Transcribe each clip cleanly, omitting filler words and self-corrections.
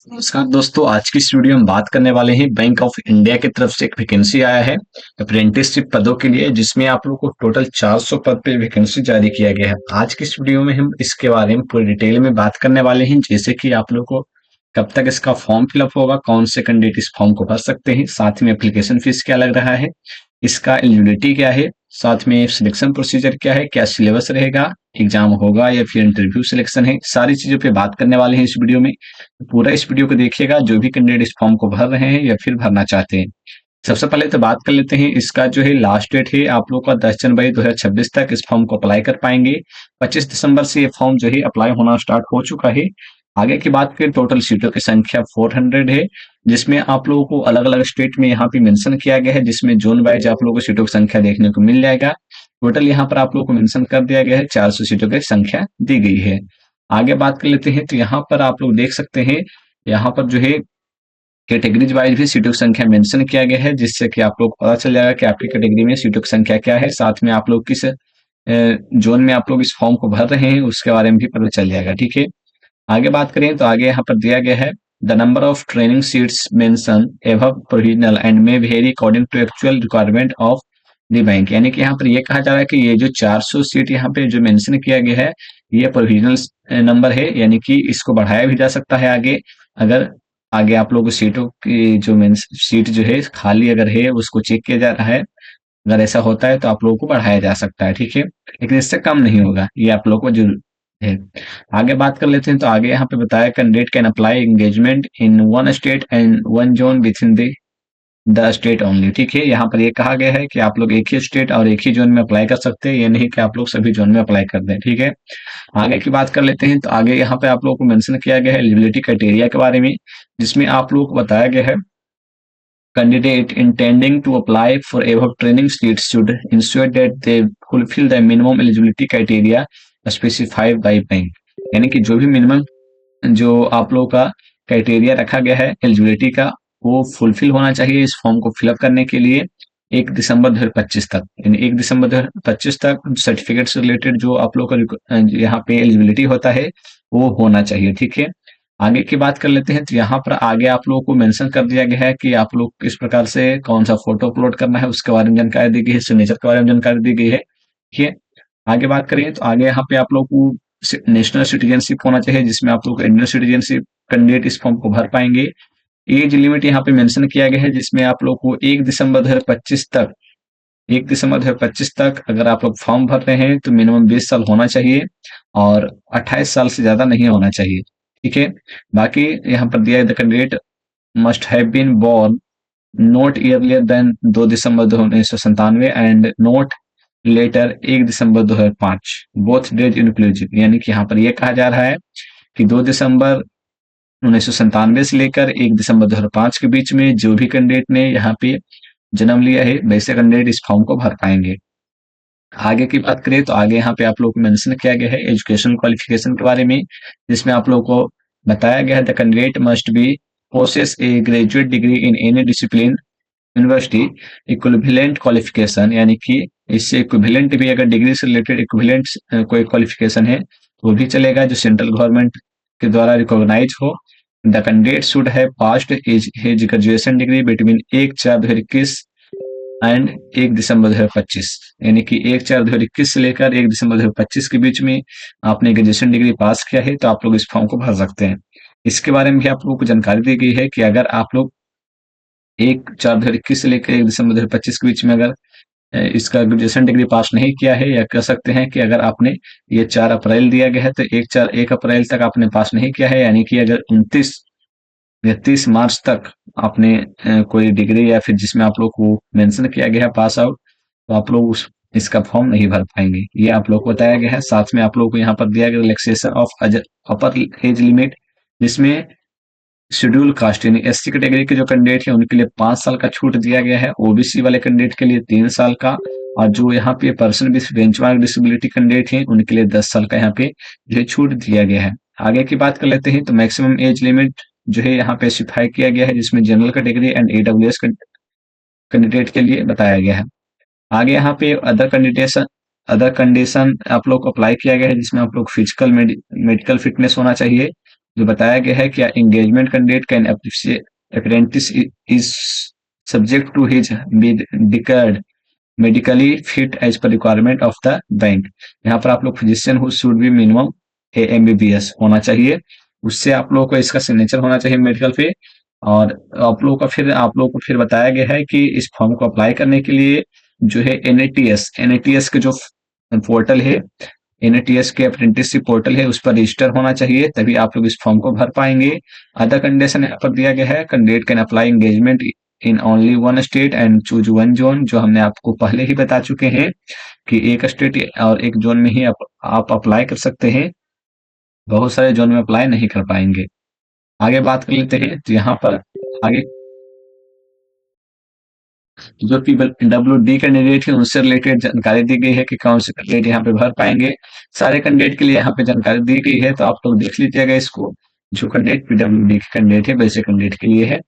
नमस्कार दोस्तों, आज की इस वीडियो में बात करने वाले हैं बैंक ऑफ इंडिया की तरफ से एक वैकेंसी आया है अप्रेंटिसशिप पदों के लिए, जिसमें आप लोगों को टोटल 400 पद पे वैकेंसी जारी किया गया है। आज की इस वीडियो में हम इसके बारे में पूरी डिटेल में बात करने वाले हैं, जैसे कि आप लोग को कब तक इसका फॉर्म फिलअप होगा, कौन से कैंडिडेट इस फॉर्म को भर सकते हैं, साथ में एप्लीकेशन फीस क्या लग रहा है, इसका एलिजिबिलिटी क्या है, साथ में सिलेक्शन प्रोसीजर क्या है, क्या सिलेबस रहेगा, एग्जाम होगा या फिर इंटरव्यू सिलेक्शन है, सारी चीजों पे बात करने वाले हैं इस वीडियो में। पूरा इस वीडियो को देखिएगा, जो भी कैंडिडेट इस फॉर्म को भर रहे हैं या फिर भरना चाहते हैं। सबसे पहले तो बात कर लेते हैं, इसका जो है लास्ट डेट है आप लोग का 10 जनवरी 2026 तक इस फॉर्म को अप्लाई कर पाएंगे। 25 दिसंबर से ये फॉर्म जो है अप्लाई होना स्टार्ट हो चुका है। आगे की बात करें, टोटल सीटों की संख्या 400 है, जिसमें आप लोगों को अलग अलग स्टेट में यहाँ पे मेंशन किया गया है, जिसमें जोन वाइज आप लोगों को सीटों की संख्या देखने को मिल जाएगा। टोटल यहाँ पर आप लोगों को मेंशन कर दिया गया है, 400 सीटों की संख्या दी गई है। आगे बात कर लेते हैं, तो यहाँ पर आप लोग देख सकते हैं, यहाँ पर जो है कैटेगरीज वाइज भी सीटों की संख्या मेंशन किया गया है, जिससे कि आप लोग को पता चल जाएगा कि आपकी कैटेगरी में सीटों की संख्या क्या है, साथ में आप लोग किस जोन में आप लोग इस फॉर्म को भर रहे हैं उसके बारे में भी पता चल जाएगा। ठीक है, आगे बात करें तो आगे यहाँ पर दिया गया है, the number of training seats mention above provisional and may vary according to actual requirement of the bank. यानी कि यहाँ पर ये कहा जा रहा है कि ये जो 400 सीट यहाँ पे जो मेंशन किया गया है, ये प्रोविजनल नंबर है, यानी कि इसको बढ़ाया भी जा सकता है आगे। अगर आगे आप लोगों को सीटों की जो मेन सीट जो है खाली अगर है उसको चेक किया जा रहा है, अगर ऐसा होता है तो आप लोगों को बढ़ाया जा सकता है। ठीक है, लेकिन इससे कम नहीं होगा, ये आप लोगों को जरूर है। आगे बात कर लेते हैं, तो आगे यहाँ पे बताया candidate can apply engagement in one state and one zone with in the state only. ठीक है, यहाँ पर ये कहा गया है कि आप लोग एक ही स्टेट और एक ही जोन में अप्लाई कर सकते हैं, ये नहीं कि आप लोग सभी जोन में अप्लाई कर दें। ठीक है, आगे की बात कर लेते हैं, तो आगे यहाँ पे आप लोगों को मेंशन किया गया है एलिजिबिलिटी क्राइटेरिया के बारे में, जिसमें आप लोगों को बताया गया है candidate intending to apply for above training seats should ensure that they fulfill the minimum eligibility criteria specified by bank। यानी कि जो भी मिनिमम जो आप लोगों का क्राइटेरिया रखा गया है एलिजिबिलिटी का, वो फुलफिल होना चाहिए इस फॉर्म को फिलअप करने के लिए 1 दिसंबर 2025 तक। यानी 1 दिसंबर 2025 तक सर्टिफिकेट से रिलेटेड जो आप लोग का यहाँ पे एलिजिबिलिटी होता है वो होना चाहिए। ठीक है, आगे की बात कर लेते हैं, तो यहाँ पर आगे आप लोगों को मेंशन कर दिया गया है कि आप लोग किस प्रकार से कौन सा फोटो अपलोड करना है, उसके बारे में जानकारी दी गई है, सिग्नेचर के बारे में जानकारी दी गई है। ठीक है, आगे बात करें तो आगे यहाँ पे आप लोग को नेशनल सिटीजनशिप होना चाहिए, जिसमें आप लोग को इंडियन सिटीजनशिप कैंडिडेट इस फॉर्म को भर पाएंगे। एज लिमिट यहाँ पे मेंशन किया गया है, जिसमें आप लोग को 1 दिसंबर 2025 तक 1 दिसंबर 2025 तक अगर आप लोग फॉर्म भर रहे हैं तो मिनिमम 20 साल होना चाहिए और 28 साल से ज्यादा नहीं होना चाहिए। ठीक है, बाकी यहाँ पर दिया है the candidate must have been born not earlier than 2 December 1997 and not later 1 December 2005 both date inclusive. यानी कि यहाँ पर यह कहा जा रहा है कि 2 दिसंबर 1997 से लेकर 1 दिसंबर 2005 के बीच में जो भी कैंडिडेट ने यहाँ पे जन्म लिया है, वैसे कैंडिडेट इस फॉर्म को भर पाएंगे। आगे की बात करें तो आगे यहाँ पे आप लोग को मेंशन किया गया है एजुकेशन क्वालिफिकेशन के बारे में, जिसमें आप लोग को बताया गया है the candidate must be possess a graduate degree in any discipline university equivalent qualification. यानी कि इससे इक्विवेलेंट भी अगर डिग्री से रिलेटेड इक्विवेलेंट कोई क्वालिफिकेशन है तो वो भी चलेगा, जो सेंट्रल गवर्नमेंट के द्वारा रिकॉग्नाइज हो। The candidate should have passed his graduation degree between 1/4/2021 and 1 दिसंबर 2025। यानी कि 1/4/2021 से लेकर 1 दिसंबर 2025 के बीच में आपने ग्रेजुएशन डिग्री पास किया है तो आप लोग इस फॉर्म को भर सकते हैं। इसके बारे में भी आप लोगों को जानकारी दी गई है कि अगर आप लोग 1/4/2021 से लेकर 1 दिसंबर 2025 के बीच में अगर इसका ग्रेजुएशन डिग्री पास नहीं किया है, या कह सकते हैं कि अगर आपने ये 4 अप्रैल दिया गया है तो 1 अप्रैल तक आपने पास नहीं किया है, यानी कि अगर 29 या 30 मार्च तक आपने कोई डिग्री या फिर जिसमें आप लोग को मेंशन किया गया है पास आउट, तो आप लोग उस इसका फॉर्म नहीं भर पाएंगे, ये आप लोग को बताया गया है। साथ में आप लोग को यहाँ पर दिया गया relaxation of upper age limit, जिसमें शेड्यूल कास्ट यानी एससी कैटेगरी के जो कैंडिडेट है उनके लिए 5 साल का छूट दिया गया है, ओबीसी वाले कैंडिडेट के लिए 3 साल का, और जो यहाँ पे person with benchmark disability candidate है उनके लिए 10 साल का यहाँ पे जो छूट दिया गया है। आगे की बात कर लेते हैं, तो मैक्सिमम एज लिमिट जो है यहाँ पे स्पेसिफाई किया गया है, जिसमें general category and EWS candidate के लिए बताया गया है। आगे यहाँ पे अदर कंडीशन आप लोग को अप्लाई किया गया है, जिसमें आप लोग फिजिकल मेडिकल फिटनेस होना चाहिए, जो बताया गया है कि engagement candidate can apprentice is subject to his declared medically fit as per requirement of the bank. यहाँ पर आप लोग physician who should be minimum MBBS होना चाहिए, उससे आप लोगों को इसका सिग्नेचर होना चाहिए मेडिकल पे। और आप लोगों को फिर बताया गया है कि इस फॉर्म को अप्लाई करने के लिए जो है एनएटीएस के जो पोर्टल है, एनएटीएस के अप्रेंटिसशिप पोर्टल है, उस पर रजिस्टर होना चाहिए, तभी आप लोग इस फॉर्म को भर पाएंगे। अदर कंडीशन यहाँ पर दिया गया है, candidate can apply engagement in only one state and choose one zone, जो हमने आपको पहले ही बता चुके हैं कि एक स्टेट और एक जोन में ही आप अप्लाई कर सकते हैं, बहुत सारे जोन में अप्लाई नहीं कर पाएंगे। आगे बात कर लेते हैं, तो यहाँ पर आगे जो PWD कैंडिडेट है उनसे रिलेटेड जानकारी दी गई है कि कौन से कैंडिडेट यहाँ पे भर पाएंगे। सारे कैंडिडेट के लिए यहाँ पे जानकारी दी गई है, तो आप लोग देख लीजिएगा इसको। जो कैंडिडेट PWD के कैंडिडेट है वैसे कैंडिडेट के लिए है।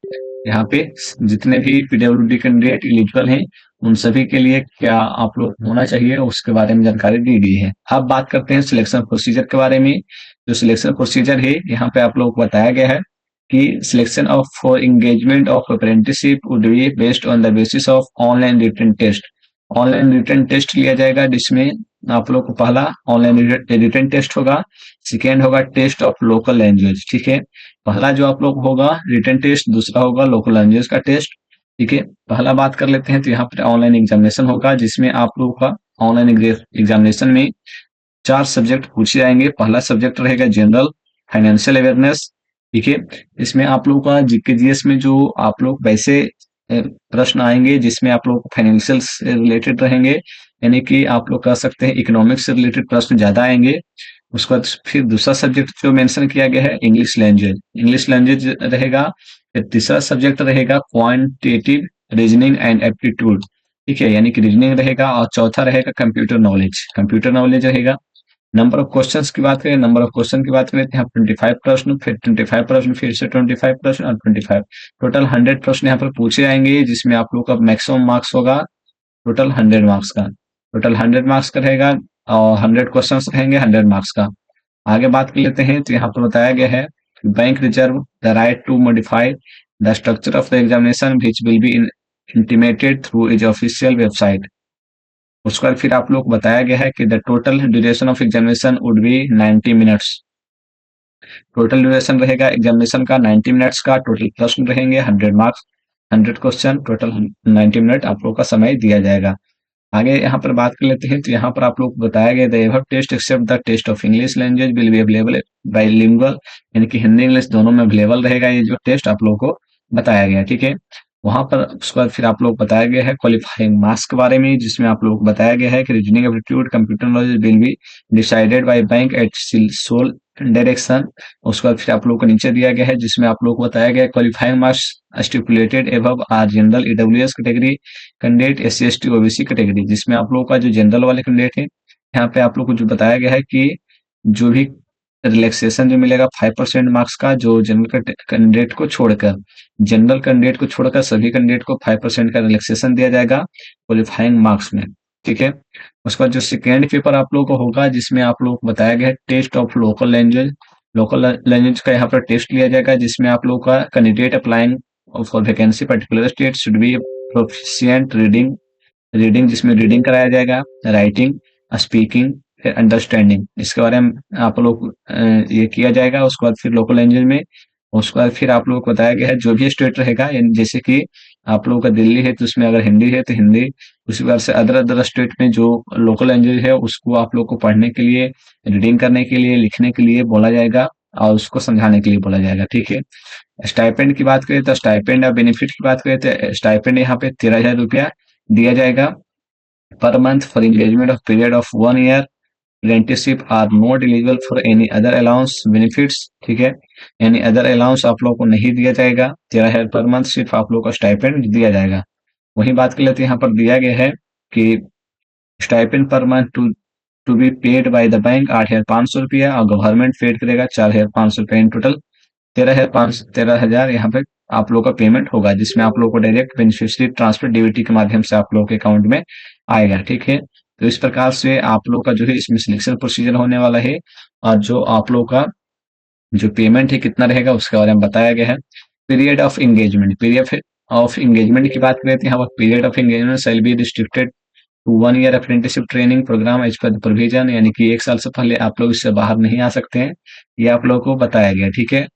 यहाँ पे जितने भी PWD कैंडिडेट एलिजिबल हैं उन सभी के लिए क्या आप लोग होना चाहिए उसके बारे में जानकारी दी गई है। अब बात करते हैं सिलेक्शन प्रोसीजर के बारे में। जो सिलेक्शन प्रोसीजर है यहाँ पे आप लोगों को बताया गया है कि selection of for engagement of apprenticeship would be based on the basis of online written test. Online written test लिया जाएगा, जिसमें आप लोग को पहला ऑनलाइन रिटन टेस्ट होगा, सेकेंड होगा टेस्ट ऑफ लोकल लैंग्वेज। ठीक है, पहला जो आप लोग होगा रिटन टेस्ट, दूसरा होगा लोकल लैंग्वेज का टेस्ट। ठीक है, पहला बात कर लेते हैं, तो यहाँ पर ऑनलाइन एग्जामिनेशन होगा, जिसमें आप लोगों का ऑनलाइन एग्जामिनेशन में 4 सब्जेक्ट पूछे जाएंगे। पहला सब्जेक्ट रहेगा जनरल फाइनेंशियल अवेयरनेस। ठीक है, इसमें आप लोगों का जीके जीएस में जो आप लोग वैसे प्रश्न आएंगे जिसमें आप लोग फाइनेंशियल से रिलेटेड रहेंगे, यानी कि आप लोग कह सकते हैं इकोनॉमिक्स से रिलेटेड प्रश्न ज्यादा आएंगे। उसके बाद फिर दूसरा सब्जेक्ट जो मेंशन किया गया है इंग्लिश लैंग्वेज, इंग्लिश लैंग्वेज रहेगा। फिर तीसरा सब्जेक्ट रहेगा क्वांटिटेटिव रीजनिंग एंड एप्टीट्यूड। ठीक है, यानी कि रीजनिंग रहेगा। और चौथा रहेगा कंप्यूटर नॉलेज, कंप्यूटर नॉलेज रहेगा। नंबर ऑफ क्वेश्चंस की बात करें, नंबर ऑफ क्वेश्चन की बात करें तो यहाँ 25 प्रश्न, फिर 25 प्रश्न, फिर से 25 प्रश्न और 25, टोटल 100 प्रश्न यहाँ पर पूछे जाएंगे, जिसमें आप लोग का मैक्सिमम मार्क्स होगा टोटल 100 मार्क्स का। टोटल 100 मार्क्स का रहेगा और 100 क्वेश्चन रहेंगे 100 मार्क्स का। आगे बात कर लेते हैं, तो यहाँ पर बताया गया है bank reserve the right to modify the structure of the examination which will be intimated through is official website. उसके बाद फिर आप लोग को बताया गया है कि the total duration of examination would be 90 minutes. Total duration रहेगा एग्जामिनेशन का 90 मिनट्स का। टोटल प्रश्न रहेंगे 100 मार्क्स, 100 क्वेश्चन, टोटल 90 मिनट आप लोग का समय दिया जाएगा। आगे यहाँ पर बात कर लेते हैं, तो यहाँ पर आप लोग को बताया गया the above test except the test of English language will be available bilingual, यानी कि हिंदी इंग्लिश दोनों में अवेलेबल रहेगा ये जो टेस्ट आप लोगों को बताया गया। ठीक है, वहां पर उसके बाद फिर आप लोग बताया गया है क्वालिफाइंग मार्क्स के बारे में, जिसमें आप लोग को बताया गया है कि reasoning aptitude computer knowledge will be decided by bank at sole direction. उसके बाद फिर आप लोग को नीचे दिया गया है, जिसमें आप लोग को बताया गया qualifying marks stipulated above are general EWS category candidate, SC ST OBC category, जिसमें आप लोगों का जो जनरल वाले कैंडिडेट है यहाँ पे आप लोग को जो बताया गया है कि जो भी रिलैक्सेशन जो मिलेगा 5% मार्क्स का, जो जनरल कैंडिडेट को छोड़कर, जनरल कैंडिडेट को छोड़कर सभी कैंडिडेट को 5% का रिलैक्सेशन दिया जाएगा क्वालिफाइंग मार्क्स में। ठीक है, उसके बाद जो सेकेंड पेपर आप लोगों को होगा, जिसमें आप लोग को बताया गया है test of local language. Local language का यहाँ पर टेस्ट लिया जाएगा, जिसमें आप लोग का candidate applying for vacancy particular state should be proficient reading, reading जिसमें रीडिंग कराया जाएगा, राइटिंग, स्पीकिंग, फिर अंडरस्टैंडिंग, इसके बारे में आप लोग ये किया जाएगा। उसके बाद फिर लोकल लैंग्वेज में, उसके बाद फिर आप लोगों को बताया गया है जो भी स्टेट रहेगा, जैसे कि आप लोगों का दिल्ली है तो उसमें अगर हिंदी है तो हिंदी, उसी प्रकार से अदर अदर स्टेट में जो लोकल लैंग्वेज है उसको आप लोग को पढ़ने के लिए, रीडिंग करने के लिए, लिखने के लिए बोला जाएगा और उसको समझाने के लिए बोला जाएगा। ठीक है, स्टाइपेंड की बात करें तो स्टाइपेंड या बेनिफिट की बात करें तो स्टाइपेंड यहाँ पे 13,000 रुपया दिया जाएगा per month for engagement of period of 1 year. Apprenticeship are not eligible for any other allowance benefits। ठीक है, यानी अदर अलाउंस आप लोगों को नहीं दिया जाएगा। 13,000 पर मंथ सिर्फ आप लोगों को स्टाइपेंड दिया जाएगा। वही बात कर लेते हैं, यहाँ पर दिया गया है कि stipend per month to be paid by the bank 8,500 रुपया और गवर्नमेंट पेड करेगा 4,500 रुपया। इन टोटल 13,000 यहाँ पे आप लोग का पेमेंट होगा, जिसमें आप लोग को डायरेक्ट बेनिफिशियरी ट्रांसफर डीबीटी के माध्यम से आप लोग के अकाउंट में आएगा। ठीक है, तो इस प्रकार से आप लोग का जो है इसमें सिलेक्शन प्रोसीजर होने वाला है। और जो आप लोग का जो पेमेंट है कितना रहेगा उसके बारे में बताया गया है। पीरियड ऑफ एंगेजमेंट की बात करें तो यहाँ पर period of engagement shall be restricted to 1 year apprenticeship training program as per provision, यानी कि 1 साल से पहले आप लोग इससे बाहर नहीं आ सकते हैं, ये आप लोगों को बताया गया, ठीक है।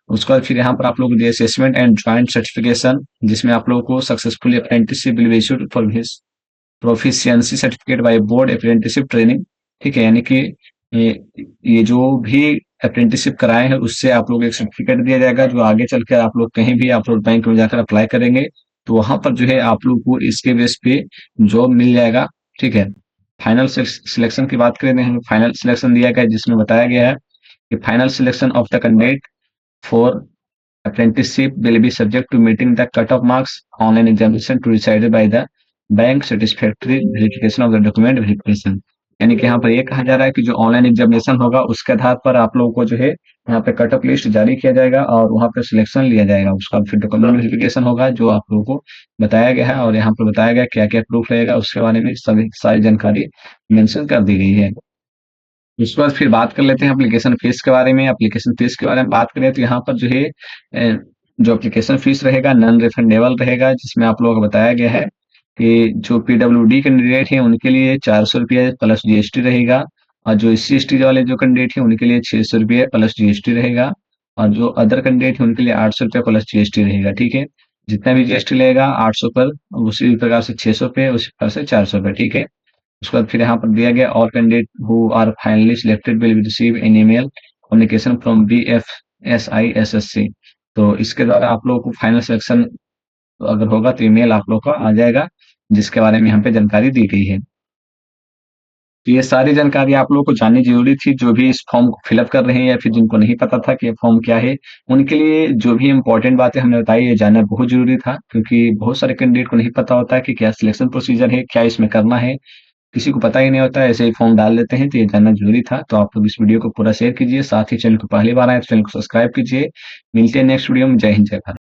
उसके बाद फिर यहाँ पर आप लोग को असेसमेंट एंड ज्वाइंट सर्टिफिकेशन, जिसमें आप लोगों को successfully apprenticeship will be issued for his proficiency certificate by board apprenticeship training, ठीक है। यानी कि ये ये जो भी अप्रेंटिसशिप कराए हैं उससे आप लोग एक सर्टिफिकेट दिया जाएगा, जो आगे चलकर आप लोग कहीं भी आप लोग बैंक में जाकर अप्लाई करेंगे तो वहां पर जो है आप लोग को इसके बेस पे जॉब मिल जाएगा, ठीक है। फाइनल सिलेक्शन की बात करें तो हमें फाइनल सिलेक्शन दिया गया है, जिसमें बताया गया है कि final selection of the candidate for apprenticeship will be subject to meeting the cut-off marks online examination to decided by the bank satisfactory verification of the document verification। यानी कि यहाँ पर ये कहा जा रहा है कि जो ऑनलाइन एग्जामिनेशन होगा उसके आधार पर आप लोगों को जो है यहाँ पे कट ऑफ लिस्ट जारी किया जाएगा और वहाँ पे सिलेक्शन लिया जाएगा, उसका फिर डॉक्यूमेंट वेरिफिकेशन होगा जो आप लोगों को बताया गया है। और यहाँ पर बताया गया क्या क्या प्रूफ रहेगा उसके बारे में सभी सारी जानकारी मेंशन कर दी गई है। उसके बाद फिर बात कर लेते हैं एप्लीकेशन फीस के बारे में। एप्लीकेशन फीस के बारे में बात करें तो यहाँ पर जो है जो एप्लीकेशन फीस रहेगा नॉन रिफंडेबल रहेगा, जिसमें आप लोगों को बताया गया है कि जो पीडब्ल्यूडी कैंडिडेट हैं उनके लिए 400 रुपये प्लस जीएसटी रहेगा, और जो SC ST वाले जो कैंडिडेट हैं उनके लिए 600 रुपये प्लस जीएसटी रहेगा, और जो अदर कैंडिडेट हैं उनके लिए 800 रुपये प्लस जीएसटी रहेगा, ठीक है। जितना भी जीएसटी लगेगा 800 पर, उसी प्रकार से 600 पे, उसी प्रकार से 400 पे, ठीक है। उसके बाद फिर यहाँ पर दिया गया all candidate who are finally selected will receive an email communication from BFSI SSC। तो इसके द्वारा आप लोगों को फाइनल सिलेक्शन अगर होगा तो ईमेल आप लोगों को आ जाएगा, जिसके बारे में यहाँ पे जानकारी दी गई है। तो ये सारी जानकारी आप लोगों को जाननी जरूरी थी, जो भी इस फॉर्म को फिलअप कर रहे हैं या फिर जिनको नहीं पता था कि ये फॉर्म क्या है, उनके लिए जो भी इम्पोर्टेंट बातें हमने बताई ये जानना बहुत जरूरी था, क्योंकि बहुत सारे कैंडिडेट को नहीं पता होता है कि क्या सिलेक्शन प्रोसीजर है, क्या इसमें करना है, किसी को पता ही नहीं होता है, ऐसे ही फॉर्म डाल देते हैं, तो ये जानना जरूरी था। तो आप लोग इस वीडियो को पूरा शेयर कीजिए, साथ ही चैनल को पहली बार आए तो चैनल को सब्सक्राइब कीजिए। मिलते हैं नेक्स्ट वीडियो में। जय हिंद जय भारत।